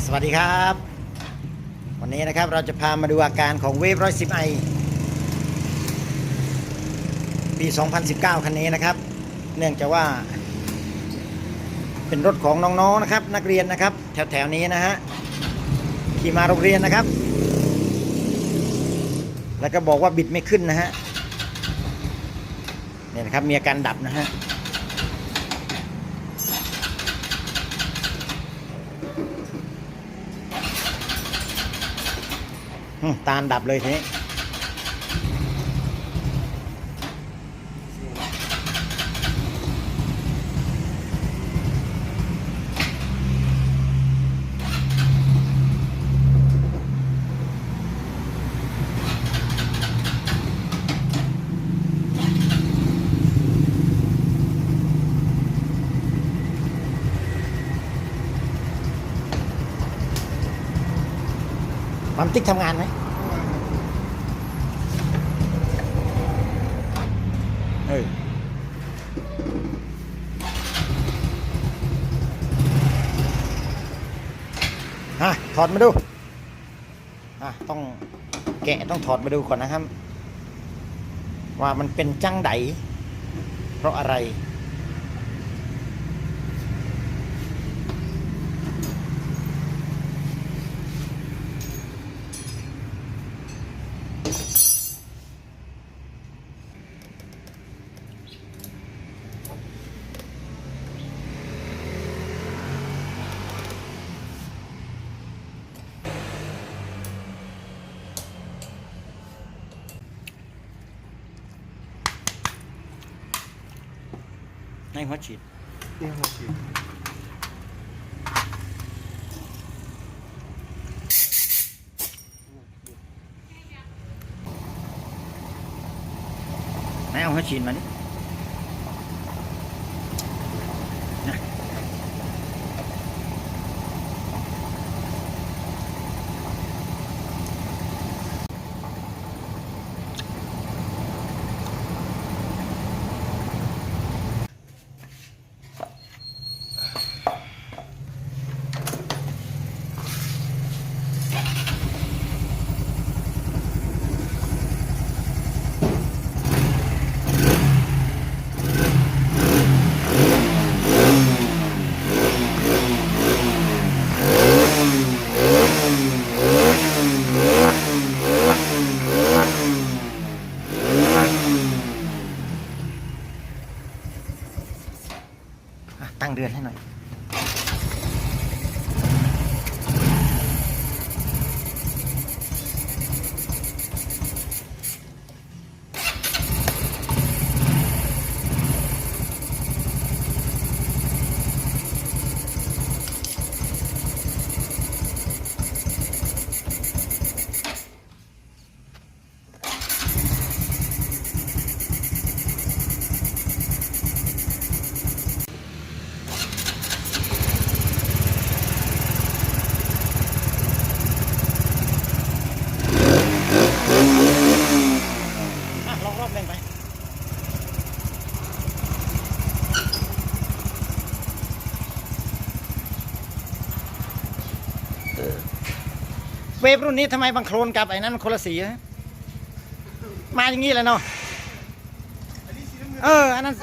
สวัสดีครับวันนี้นะครับเราจะพามาดูอาการของเวฟ110i ปี 2019 คันนี้นะครับเนื่องจากว่าเป็นรถของน้องๆนะครับนักเรียนนะครับแถวๆนี้นะฮะขี่มาโรงเรียนนะครับแล้วก็บอกว่าบิดไม่ขึ้นนะฮะเนี่ยนะครับมีอาการดับนะฮะตาลดับเลยทีนี้ปั๊มติ๊กทำงานไหมถอดมาดูต้องแกะต้องถอดมาดูก่อนนะครับว่ามันเป็นจังไดเพราะอะไรในหัวฉีดไหนเอาหัวฉีดมาดิตั้งเดือนให้หน่อยลองรอบเร่งไปเวฟรุ่นนี้ทำไมบางโคลนกับไอ้นั้นคนละสีฮะมาอย่างนี้เลยเนาะอันนั้น